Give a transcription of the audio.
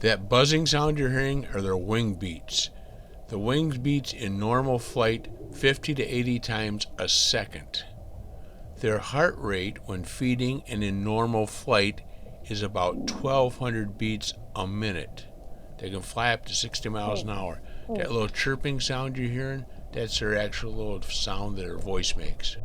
That buzzing sound you're hearing are their wing beats. The wings beats in normal flight 50 to 80 times a second. Their heart rate when feeding and in normal flight is about 1,200 beats a minute. They can fly up to 60 miles an hour. That little chirping sound you're hearing, that's their actual little sound that their voice makes.